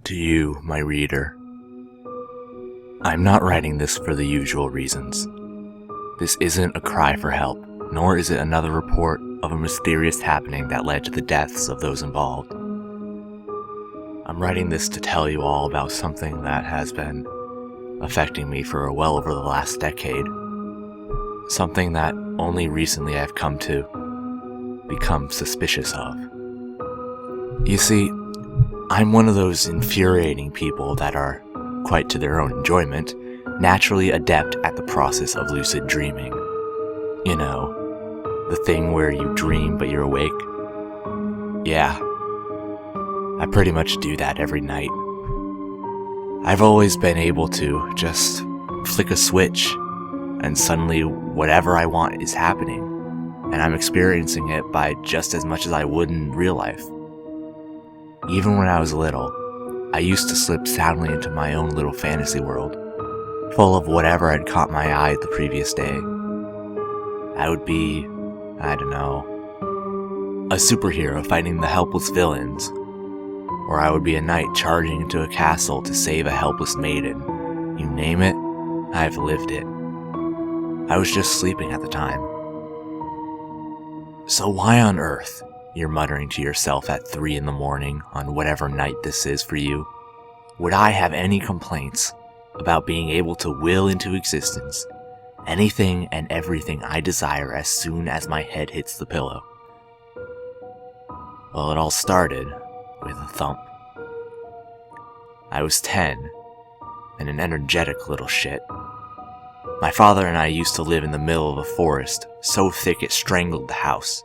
To you, my reader, I'm not writing this for the usual reasons. This isn't a cry for help, nor is it another report of a mysterious happening that led to the deaths of those involved. I'm writing this to tell you all about something that has been affecting me for well over the last decade. Something that only recently I've come to become suspicious of. You see, I'm one of those infuriating people that are, quite to their own enjoyment, naturally adept at the process of lucid dreaming. You know, the thing where you dream but you're awake. Yeah, I pretty much do that every night. I've always been able to just flick a switch, and suddenly whatever I want is happening, and I'm experiencing it by just as much as I would in real life. Even when I was little, I used to slip soundly into my own little fantasy world, full of whatever had caught my eye the previous day. I would be, I don't know, a superhero fighting the helpless villains, or I would be a knight charging into a castle to save a helpless maiden. You name it, I've lived it. I was just sleeping at the time. So why on earth, you're muttering to yourself at 3 a.m. on whatever night this is for you, would I have any complaints about being able to will into existence anything and everything I desire as soon as my head hits the pillow? Well, it all started with a thump. I was 10, and an energetic little shit. My father and I used to live in the middle of a forest, so thick it strangled the house.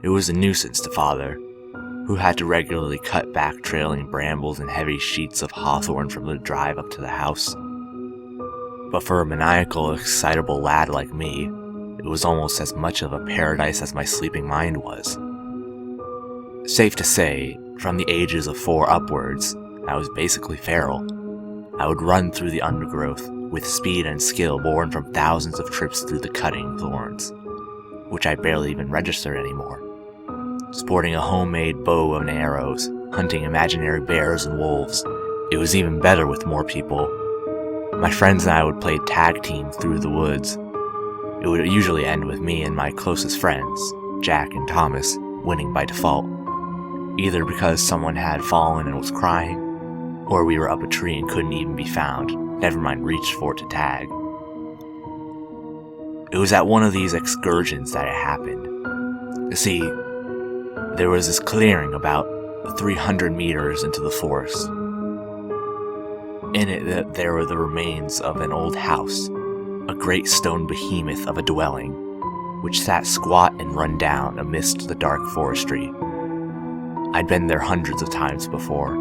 It was a nuisance to Father, who had to regularly cut back trailing brambles and heavy sheets of hawthorn from the drive up to the house. But for a maniacal, excitable lad like me, it was almost as much of a paradise as my sleeping mind was. Safe to say, from the ages of 4 upwards, I was basically feral. I would run through the undergrowth with speed and skill born from thousands of trips through the cutting thorns, which I barely even registered anymore. Sporting a homemade bow and arrows, hunting imaginary bears and wolves. It was even better with more people. My friends and I would play tag team through the woods. It would usually end with me and my closest friends, Jack and Thomas, winning by default. Either because someone had fallen and was crying, or we were up a tree and couldn't even be found, never mind reach for it to tag. It was at one of these excursions that it happened. You see, there was this clearing about 300 meters into the forest. In it, there were the remains of an old house, a great stone behemoth of a dwelling, which sat squat and run down amidst the dark forestry. I'd been there hundreds of times before,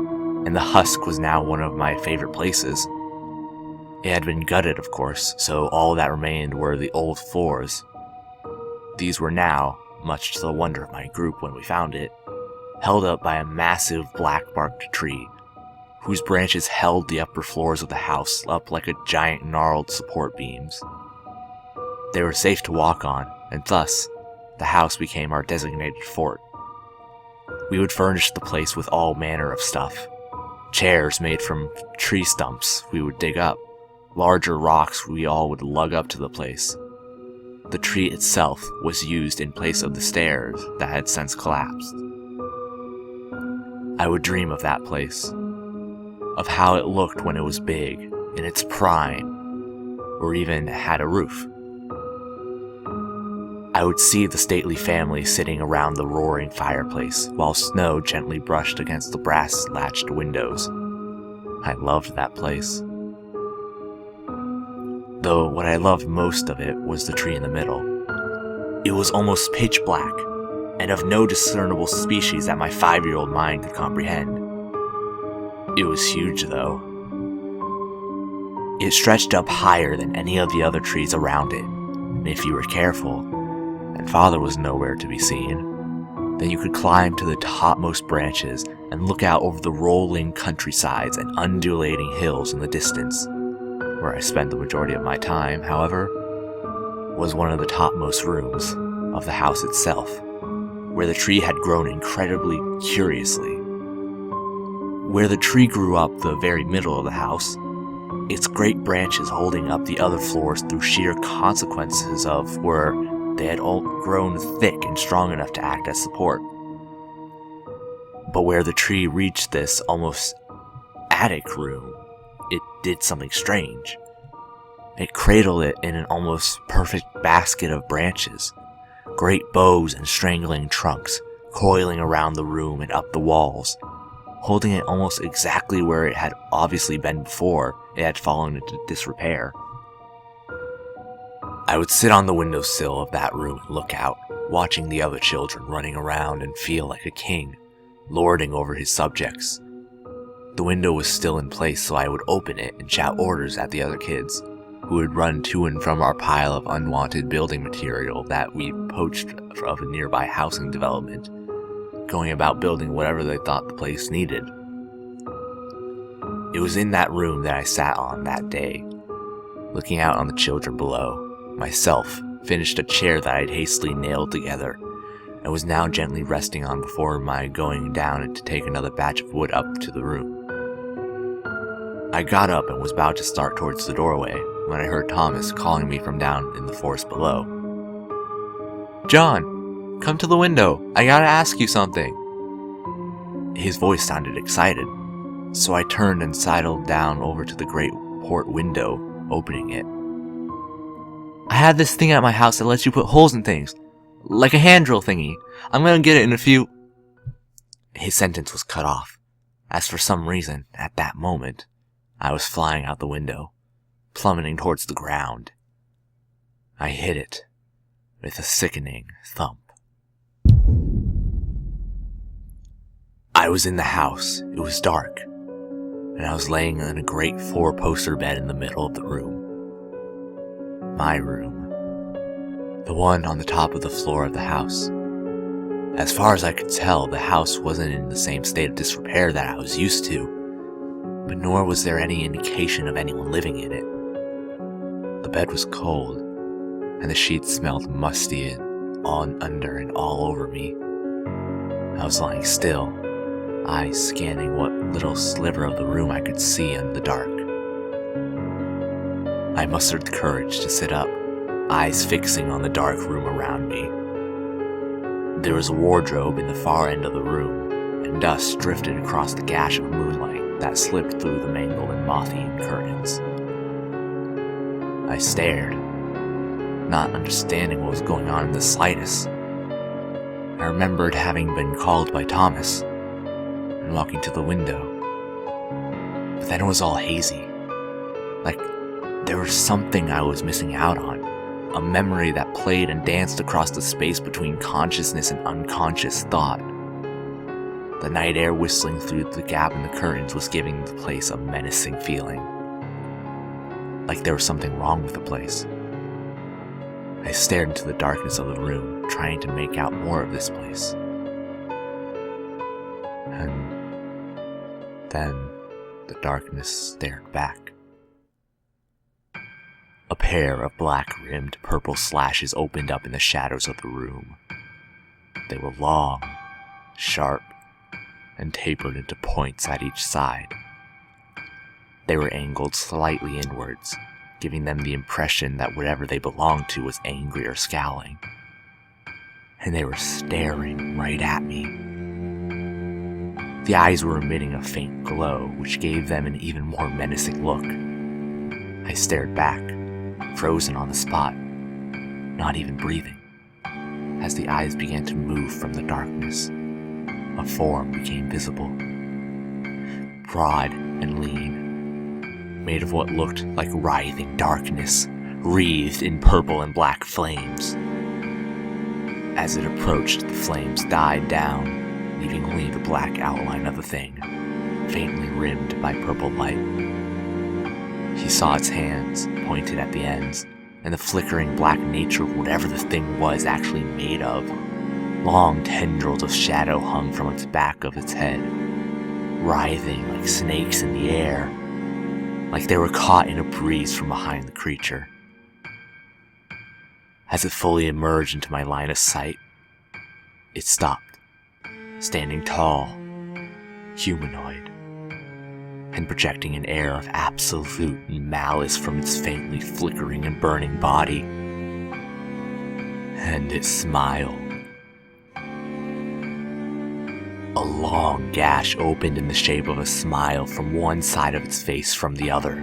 and the husk was now one of my favorite places. It had been gutted, of course, so all that remained were the old floors. These were now, much to the wonder of my group when we found it, held up by a massive black-barked tree, whose branches held the upper floors of the house up like a giant gnarled support beams. They were safe to walk on, and thus, the house became our designated fort. We would furnish the place with all manner of stuff. Chairs made from tree stumps we would dig up, larger rocks we all would lug up to the place. The tree itself was used in place of the stairs that had since collapsed. I would dream of that place, of how it looked when it was big, in its prime, or even had a roof. I would see the stately family sitting around the roaring fireplace while snow gently brushed against the brass-latched windows. I loved that place. Though what I loved most of it was the tree in the middle. It was almost pitch black, and of no discernible species that my 5-year-old mind could comprehend. It was huge, though. It stretched up higher than any of the other trees around it, and if you were careful, and Father was nowhere to be seen, then you could climb to the topmost branches and look out over the rolling countrysides and undulating hills in the distance. Where I spent the majority of my time, however, was one of the topmost rooms of the house itself, where the tree had grown incredibly curiously. Where the tree grew up the very middle of the house, its great branches holding up the other floors through sheer consequences of where they had all grown thick and strong enough to act as support. But where the tree reached this almost attic room, it did something strange. It cradled it in an almost perfect basket of branches, great bows and strangling trunks coiling around the room and up the walls, holding it almost exactly where it had obviously been before it had fallen into disrepair. I would sit on the windowsill of that room and look out, watching the other children running around and feel like a king, lording over his subjects. The window was still in place, so I would open it and shout orders at the other kids, who would run to and from our pile of unwanted building material that we poached of a nearby housing development, going about building whatever they thought the place needed. It was in that room that I sat on that day, looking out on the children below, myself finished a chair that I'd hastily nailed together, and was now gently resting on before my going down to take another batch of wood up to the room. I got up and was about to start towards the doorway when I heard Thomas calling me from down in the forest below. "John, come to the window. I gotta ask you something." His voice sounded excited, so I turned and sidled down over to the great port window, opening it. "I have this thing at my house that lets you put holes in things, like a hand drill thingy. I'm gonna get it in a few..." His sentence was cut off, as for some reason, at that moment, I was flying out the window, plummeting towards the ground. I hit it with a sickening thump. I was in the house. It was dark, and I was laying in a great four-poster bed in the middle of the room. My room. The one on the top of the floor of the house. As far as I could tell, the house wasn't in the same state of disrepair that I was used to, but nor was there any indication of anyone living in it. The bed was cold, and the sheets smelled musty and on under and all over me. I was lying still, eyes scanning what little sliver of the room I could see in the dark. I mustered the courage to sit up, eyes fixing on the dark room around me. There was a wardrobe in the far end of the room, and dust drifted across the gash of moonlight that slipped through the mangled and moth-eaten curtains. I stared, not understanding what was going on in the slightest. I remembered having been called by Thomas, and walking to the window. But then it was all hazy, like there was something I was missing out on, a memory that played and danced across the space between consciousness and unconscious thought. The night air whistling through the gap in the curtains was giving the place a menacing feeling, like there was something wrong with the place. I stared into the darkness of the room, trying to make out more of this place. And then the darkness stared back. A pair of black-rimmed purple slashes opened up in the shadows of the room. They were long, sharp, and tapered into points at each side. They were angled slightly inwards, giving them the impression that whatever they belonged to was angry or scowling. And they were staring right at me. The eyes were emitting a faint glow, which gave them an even more menacing look. I stared back, frozen on the spot, not even breathing. As the eyes began to move from the darkness, a form became visible. Broad and lean, made of what looked like writhing darkness, wreathed in purple and black flames. As it approached, the flames died down, leaving only the black outline of the thing, faintly rimmed by purple light. He saw its hands, pointed at the ends, and the flickering black nature of whatever the thing was actually made of. Long tendrils of shadow hung from its back of its head, writhing like snakes in the air, like they were caught in a breeze from behind the creature. As it fully emerged into my line of sight, it stopped, standing tall, humanoid, and projecting an air of absolute malice from its faintly flickering and burning body. And it smiled. A long gash opened in the shape of a smile from one side of its face from the other,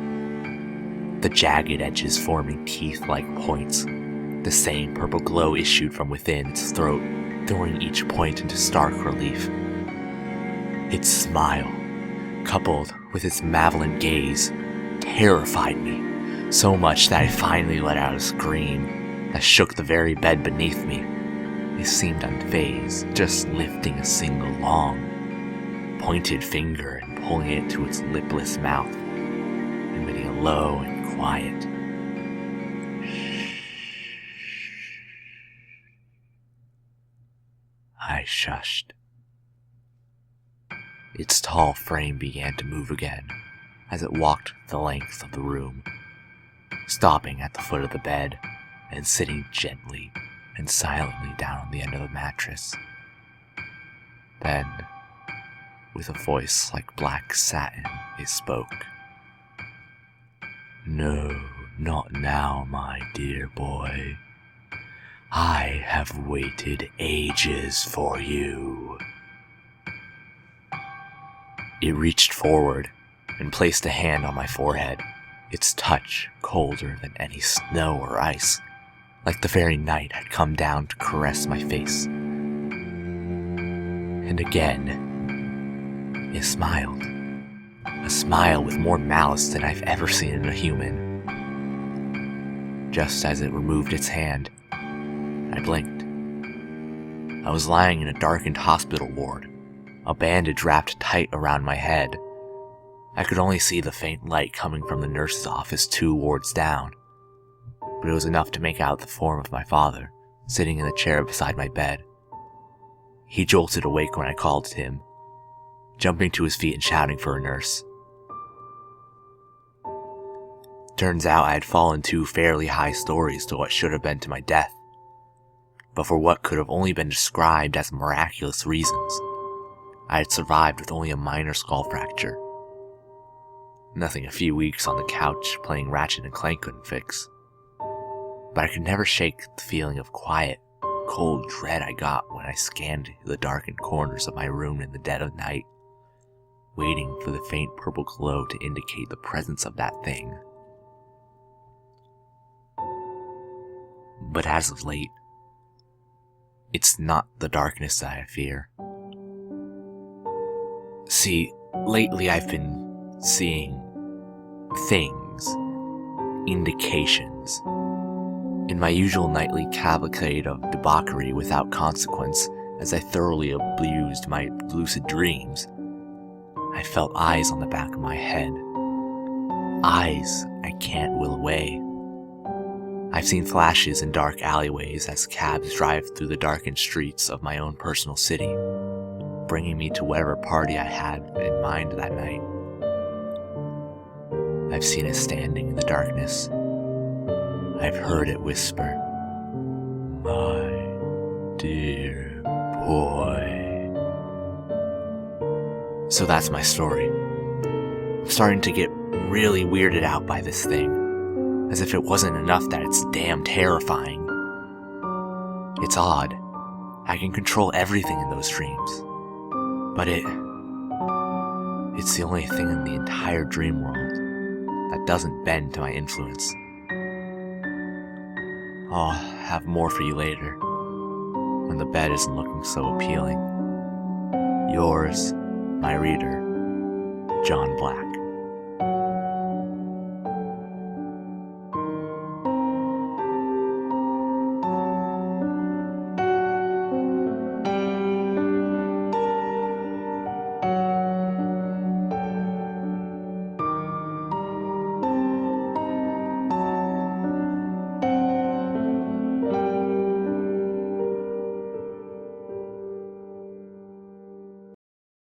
the jagged edges forming teeth-like points. The same purple glow issued from within its throat, throwing each point into stark relief. Its smile, coupled with its malevolent gaze, terrified me so much that I finally let out a scream that shook the very bed beneath me. It seemed unfazed, just lifting a single long, pointed finger and pulling it to its lipless mouth, emitting a low and quiet shh. I shushed. Its tall frame began to move again as it walked the length of the room, stopping at the foot of the bed and sitting gently and silently down on the end of the mattress. Then, with a voice like black satin, it spoke. "No, not now, my dear boy. I have waited ages for you." It reached forward and placed a hand on my forehead, its touch colder than any snow or ice, like the very night had come down to caress my face. And again, it smiled. A smile with more malice than I've ever seen in a human. Just as it removed its hand, I blinked. I was lying in a darkened hospital ward, a bandage wrapped tight around my head. I could only see the faint light coming from the nurse's office 2 wards down, but it was enough to make out the form of my father, sitting in the chair beside my bed. He jolted awake when I called to him, jumping to his feet and shouting for a nurse. Turns out I had fallen 2 fairly high stories to what should have been to my death, but for what could have only been described as miraculous reasons, I had survived with only a minor skull fracture. Nothing a few weeks on the couch playing Ratchet and Clank couldn't fix. But I could never shake the feeling of quiet, cold dread I got when I scanned the darkened corners of my room in the dead of night, waiting for the faint purple glow to indicate the presence of that thing. But as of late, it's not the darkness that I fear. See, lately I've been seeing things, indications. In my usual nightly cavalcade of debauchery without consequence, as I thoroughly abused my lucid dreams, I felt eyes on the back of my head. Eyes I can't will away. I've seen flashes in dark alleyways as cabs drive through the darkened streets of my own personal city, bringing me to whatever party I had in mind that night. I've seen it standing in the darkness. I've heard it whisper, "My dear boy." So that's my story. I'm starting to get really weirded out by this thing, as if it wasn't enough that it's damn terrifying. It's odd. I can control everything in those dreams, but it's the only thing in the entire dream world that doesn't bend to my influence. I'll have more for you later, when the bed isn't looking so appealing. Yours, my reader, John Black.